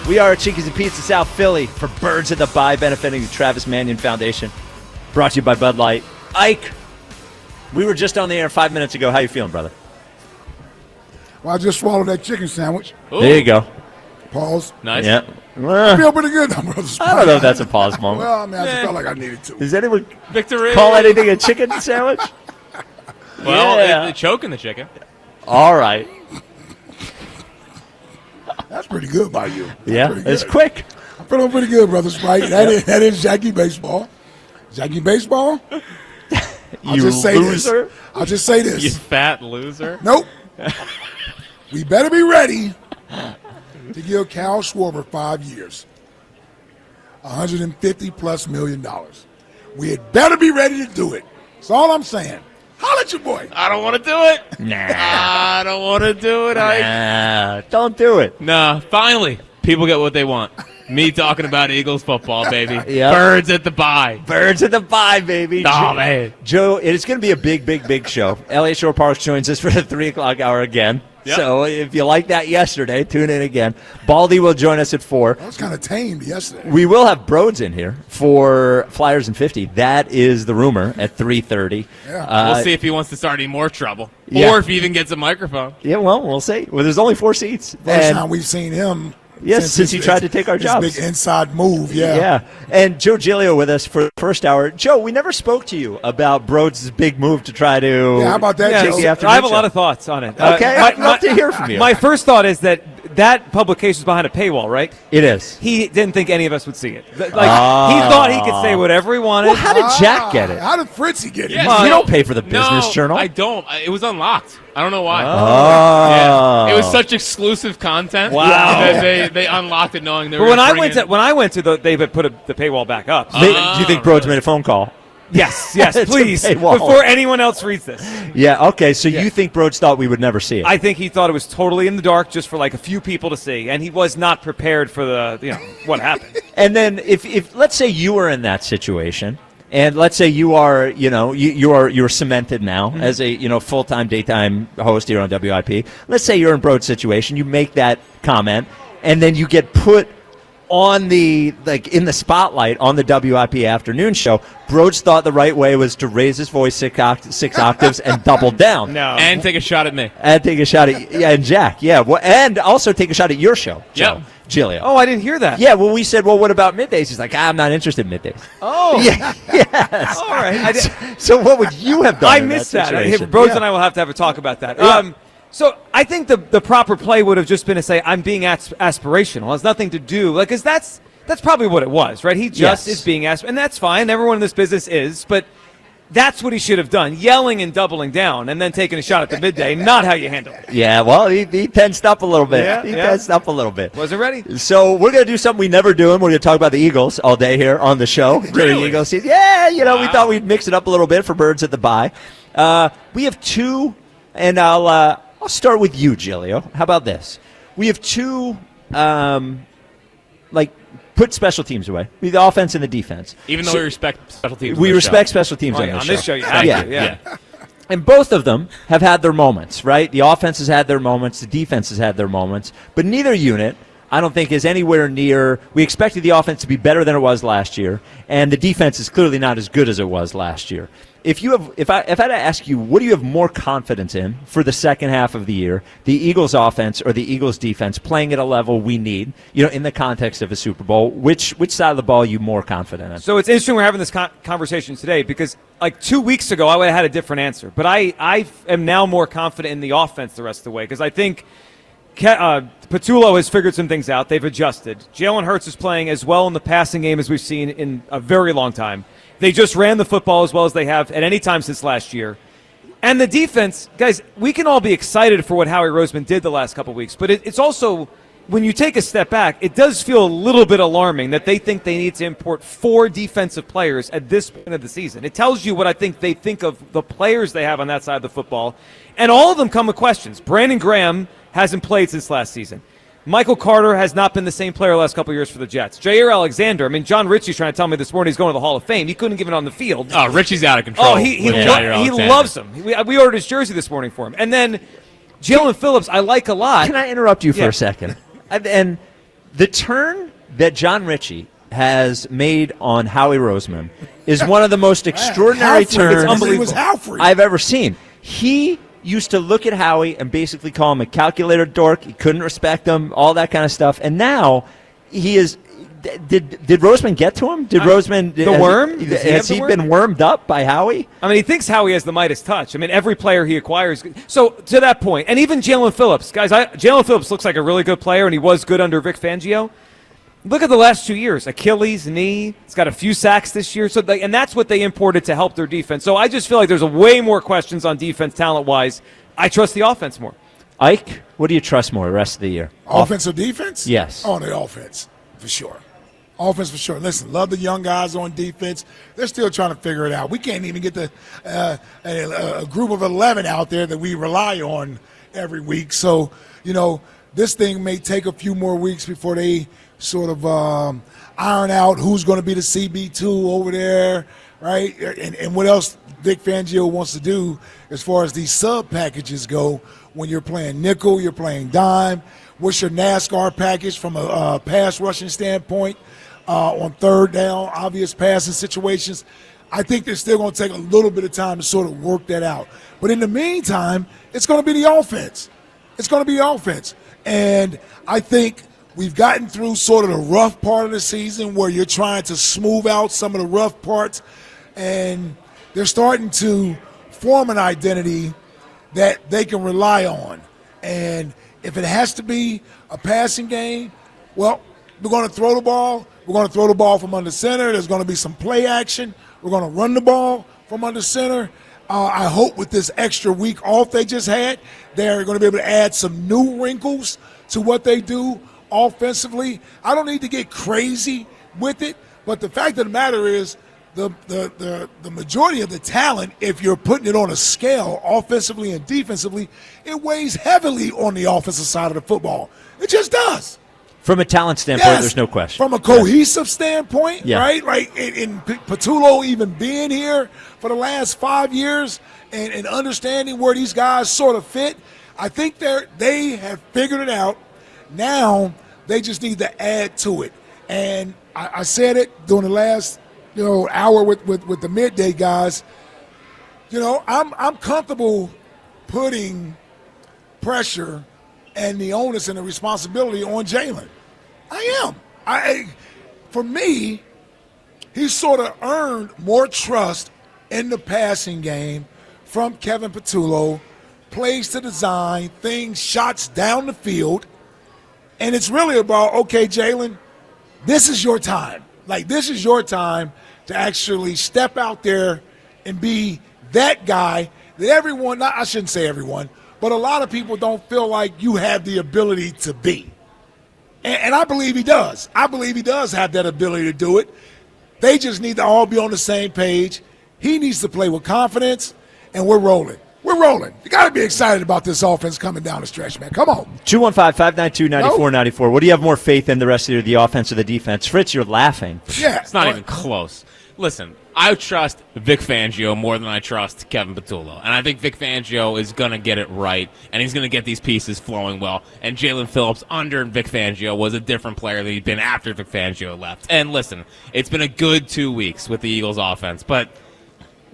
We are Chickies and Pete in South Philly for Birds of the Bye, benefiting the Travis Manion Foundation. Brought to you by Bud Light. Ike, we were just on the air 5 minutes ago. How you feeling, brother? Well, I just swallowed that chicken sandwich. Ooh. There you go. Pause. Nice. Yeah. I feel pretty good, though, brother. I don't know if that's a pause moment. Well, I mean, I just felt like I needed to. Does anyone Victory. call anything a chicken sandwich? Well, Yeah. it's choking the chicken. All right. That's pretty good by you. Yeah, it's quick. I'm feeling pretty good, brother Sprite. That is Jackie Baseball. Jackie Baseball? I'll just say loser. this. I'll just say this. You fat loser. Nope. We better be ready to give Cal Schwarber 5 years. $150+ million. We had better be ready to do it. That's all I'm saying. Holla at your boy. I don't want to do it. Nah. I don't want to do it. Nah, don't do it. Nah, finally, people get what they want. Me talking about Eagles football, baby. Yep. Birds at the bye. Birds at the Bye, baby. Oh, man. Joe, it's going to be a big show. Elliott Shore Parks joins us for the 3 o'clock hour again. Yep. So if you liked that yesterday, tune in again. Baldy will join us at 4. That was kind of tamed yesterday. We will have Broads in here for Flyers and 50. That is the rumor at 3:30. Yeah. We'll see if he wants to start any more trouble. Yeah. Or if he even gets a microphone. Yeah, well, we'll see. Well, there's only 4 seats. First And- time we've seen him. Yes, since he tried to take our his jobs. big inside move, yeah. Yeah. And Joe Giglio with us for the first hour. Joe, we never spoke to you about Broads' big move to try to Yeah, how about that, take Joe? the afternoon I have a show. lot of thoughts on it. Okay, I'd love to hear from you. My first thought is that publication is behind a paywall, right? It is. He didn't think any of us would see it. He thought he could say whatever he wanted. Well, how did Jack get it? How did Fritzy get it? Yeah. You don't pay for the Business No, Journal. I don't. It was unlocked. I don't know why. Oh. Yeah. It was such exclusive content. Wow. That they unlocked it knowing they were But when gonna I went to they put the paywall back up. Do you think Broads made a phone call? Yes, It's a please, paywall. before anyone else reads this. Yeah, okay, so you think Broads thought we would never see it? I think he thought it was totally in the dark, just for like a few people to see, and he was not prepared for what happened. And then if let's say you were in that situation, and let's say you are, you're cemented now as a, full-time daytime host here on WIP. Let's say you're in Broad's situation, you make that comment, and then you get put on in the spotlight on the WIP afternoon show. Broads thought the right way was to raise his voice 6 octaves and double down. No, And take a shot at me. And take a shot at and Jack, yeah. Well, and also take a shot at your show, Joe. Yep. Giglio. Oh, I didn't hear that. Yeah, well, we said, well, what about middays? He's like, I'm not interested in middays. Oh, Yeah, yes. all right. So what would you have done? I in missed that. that. situation? Broads Yeah. and I will have to have a talk about that. Yeah. So I think the proper play would have just been to say, I'm being aspirational. It has nothing to do, because that's probably what it was, right? He just Yes. is being aspirational, and that's fine. Everyone in this business is, but that's what he should have done, yelling and doubling down and then taking a shot at the midday, not how you handle it. Yeah, well, he tensed up a little bit. Yeah, he yeah. tensed up a little bit. Wasn't ready? So we're going to do something we never do, and we're going to talk about the Eagles all day here on the show. During the Eagles season. Yeah, we thought we'd mix it up a little bit for Birds at the Bye. We have 2, and I'll start with you, Giglio. How about this? We have 2, put special teams away. The offense and the defense. Even though we respect special teams. We on this respect show. special teams On this show, you have yeah. to, yeah. And both of them have had their moments, right? The offense has had their moments. The defense has had their moments. But neither unit, I don't think, is anywhere near. We expected the offense to be better than it was last year, and the defense is clearly not as good as it was last year. If I had to ask you, what do you have more confidence in for the second half of the year, the Eagles offense or the Eagles defense playing at a level we need, in the context of a Super Bowl? Which side of the ball are you more confident in? So it's interesting we're having this conversation today, because like 2 weeks ago I would have had a different answer. But I am now more confident in the offense the rest of the way, because I think Patullo has figured some things out. They've adjusted. Jalen Hurts is playing as well in the passing game as we've seen in a very long time. They just ran the football as well as they have at any time since last year. And the defense, guys, we can all be excited for what Howie Roseman did the last couple of weeks, but it's also, when you take a step back, it does feel a little bit alarming that they think they need to import 4 defensive players at this point of the season. It tells you what I think they think of the players they have on that side of the football, and all of them come with questions. Brandon Graham hasn't played since last season. Michael Carter has not been the same player the last couple of years for the Jets. Jair Alexander, John Ritchie's trying to tell me this morning he's going to the Hall of Fame. He couldn't give it on the field. Oh, Richie's out of control. Oh, he Alexander. loves him. We ordered his jersey this morning for him. And then Jalen Phillips, I like a lot. Can I interrupt you for a second? And The turn that John Ritchie has made on Howie Roseman is one of the most extraordinary turns I've ever seen. He used to look at Howie and basically call him a calculator dork. He couldn't respect him, all that kind of stuff. And now he is. Did Roseman get to him? Did Roseman the worm? Has he been wormed up by Howie? I mean, he thinks Howie has the Midas touch. I mean, every player he acquires. So to that point, and even Jalen Phillips, guys. Jalen Phillips looks like a really good player, and he was good under Vic Fangio. Look at the last 2 years: Achilles, knee. He's got a few sacks this year. So, and that's what they imported to help their defense. So I just feel like there's way more questions on defense, talent-wise. I trust the offense more. Ike, what do you trust more the rest of the year? Offense or defense? Yes. Oh, the offense, for sure. Offense for sure. Listen, love the young guys on defense. They're still trying to figure it out. We can't even get a group of 11 out there that we rely on every week. So, this thing may take a few more weeks before they sort of iron out who's going to be the CB2 over there, right? And what else Vic Fangio wants to do as far as these sub packages go when you're playing nickel, you're playing dime. What's your NASCAR package from a pass rushing standpoint? On third down, obvious passing situations. I think they're still going to take a little bit of time to sort of work that out. But in the meantime, it's going to be the offense. It's going to be the offense. And I think we've gotten through sort of the rough part of the season where you're trying to smooth out some of the rough parts. And they're starting to form an identity that they can rely on. And if it has to be a passing game, well, we're going to throw the ball. We're going to throw the ball from under center. There's going to be some play action. We're going to run the ball from under center. I hope with this extra week off they just had, they're going to be able to add some new wrinkles to what they do offensively. I don't need to get crazy with it, but the fact of the matter is the majority of the talent, if you're putting it on a scale offensively and defensively, it weighs heavily on the offensive side of the football. It just does. From a talent standpoint, there's no question. From a cohesive standpoint, right? Right. And Patullo even being here for the last 5 years and understanding where these guys sort of fit, I think they have figured it out. Now they just need to add to it. And I said it during the last hour with the midday guys. I'm comfortable putting pressure and the onus and the responsibility on Jalen. I am. For me, he's sort of earned more trust in the passing game from Kevin Patullo, plays to design, things, shots down the field. And it's really about, okay, Jalen, this is your time. Like, this is your time to actually step out there and be that guy that everyone, I shouldn't say everyone, but a lot of people don't feel like you have the ability to be. And I believe he does. I believe he does have that ability to do it. They just need to all be on the same page. He needs to play with confidence, and we're rolling. We're rolling. You got to be excited about this offense coming down the stretch, man. Come on. 215-592-9494. What do you have more faith in the rest of the offense or the defense? Fritz, you're laughing. Yeah. It's not even close. Listen, I trust Vic Fangio more than I trust Kevin Patullo. And I think Vic Fangio is going to get it right, and he's going to get these pieces flowing well. And Jalen Phillips under Vic Fangio was a different player than he'd been after Vic Fangio left. And listen, it's been a good 2 weeks with the Eagles offense, but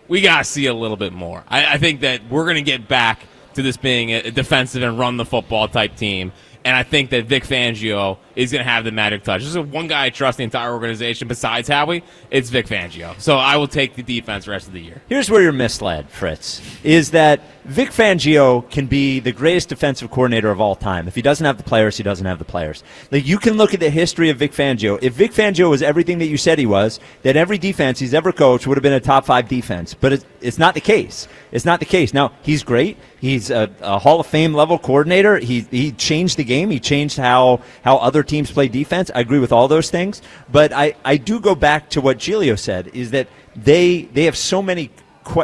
we got to see a little bit more. I think that we're going to get back to this being a defensive and run the football type team. And I think that Vic Fangio is going to have the magic touch. This is one guy I trust the entire organization besides Howie. It's Vic Fangio. So I will take the defense the rest of the year. Here's where you're misled, Fritz, is that Vic Fangio can be the greatest defensive coordinator of all time. If he doesn't have the players, he doesn't have the players. Like, you can look at the history of Vic Fangio. If Vic Fangio was everything that you said he was, then every defense he's ever coached would have been a top 5 defense. But it's not the case. It's not the case. Now, he's great. He's a Hall of Fame level coordinator. He changed the game. He changed how other teams play defense. I agree with all those things. But I do go back to what Giglio said, is that they have so many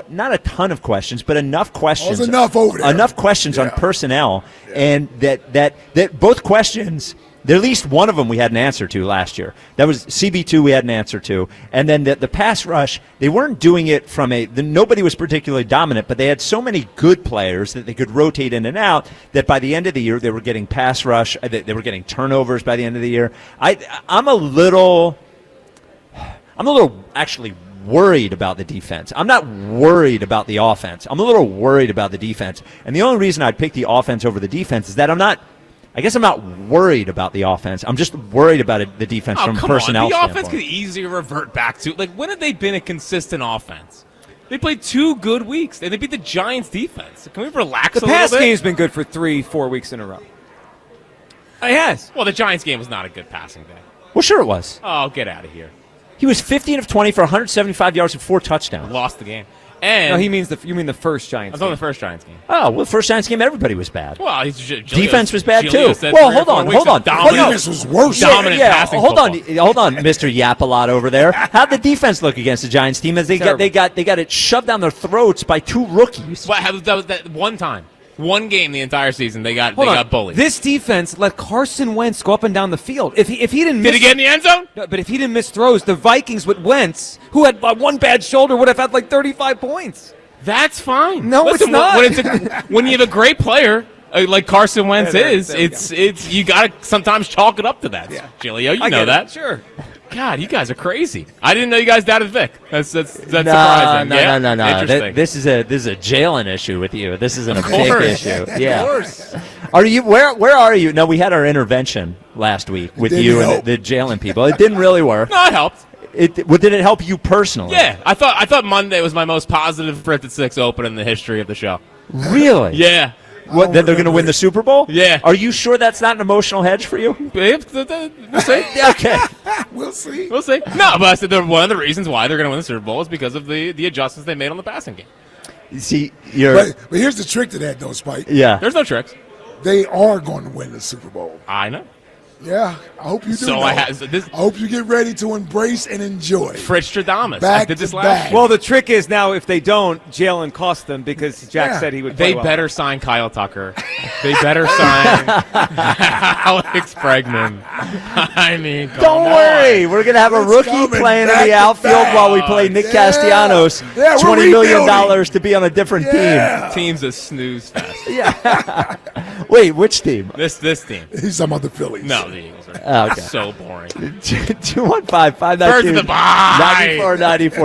not a ton of questions, but enough questions. Enough over there. Enough questions on personnel, and that both questions At least one of them we had an answer to last year. That was CB2 we had an answer to. And then the pass rush, they weren't doing it from nobody was particularly dominant, but they had so many good players that they could rotate in and out that by the end of the year they were getting pass rush, they were getting turnovers by the end of the year. I'm a little actually worried about the defense. I'm not worried about the offense. I'm a little worried about the defense. And the only reason I'd pick the offense over the defense is that I'm not worried about the offense. I'm just worried about the defense from a personnel standpoint. The offense could easily revert back to, like, when have they been a consistent offense? They played 2 good weeks, and they beat the Giants' defense. Can we relax a little bit? The pass game's been good for 3-4 weeks in a row. It has. Well, the Giants game was not a good passing day. Well, sure it was. Oh, get out of here. He was 15 of 20 for 175 yards and 4 touchdowns. Lost the game. And no, you mean the first Giants game. I was on the first Giants game. Oh, well, the first Giants game, everybody was bad. Well, defense was bad, too. Well, hold on. Defense was worse. Dominant passing hold on, Mr. Yap a lot over there. How'd the defense look against the Giants team as they got it shoved down their throats by 2 rookies? Well, that was that one time. One game the entire season, they got bullied. This defense let Carson Wentz go up and down the field. If he didn't miss, did he get in the end zone? No, but if he didn't miss throws, the Vikings with Wentz, who had one bad shoulder, would have had like 35 points. That's fine. No, Listen, it's not. When you have a great player like Carson Wentz it's you got to sometimes chalk it up to that. Yeah. Giglio, you know that. Sure. God, you guys are crazy. I didn't know you guys doubted Vic. That's surprising. No. Interesting. This is a Jalen issue with you. This isn't a big issue. Yeah. Of course. Are you where are you? No, we had our intervention last week with you and the Jalen people. It didn't really work. No, it helped. Did it help you personally? Yeah, I thought Monday was my most positive Fritz at 6 open in the history of the show. Really? Yeah. What? That they're going to win the Super Bowl? Yeah. Are you sure that's not an emotional hedge for you? We'll see. Okay. We'll see. We'll see. No, but I said one of the reasons why they're going to win the Super Bowl is because of the adjustments they made on the passing game. You see, but here's the trick to that, though, Spike. Yeah. There's no tricks. They are going to win the Super Bowl. I know. Yeah, I hope you do. So I hope you get ready to embrace and enjoy. Fritz Stradamus. Back I did this to last back. year. Well, the trick is now if they don't, Jalen cost them because Jack said he would play They better sign Kyle Tucker. They better sign Alex Bregman. I mean, don't worry. We're going to have a rookie playing in the outfield while we play Nick Castellanos. $20 million to be on a different team. Team's a snooze fest. Yeah. Wait, which team? This team. He's talking about the Phillies. No, the Eagles are Oh, okay. so boring. 215-592-9494.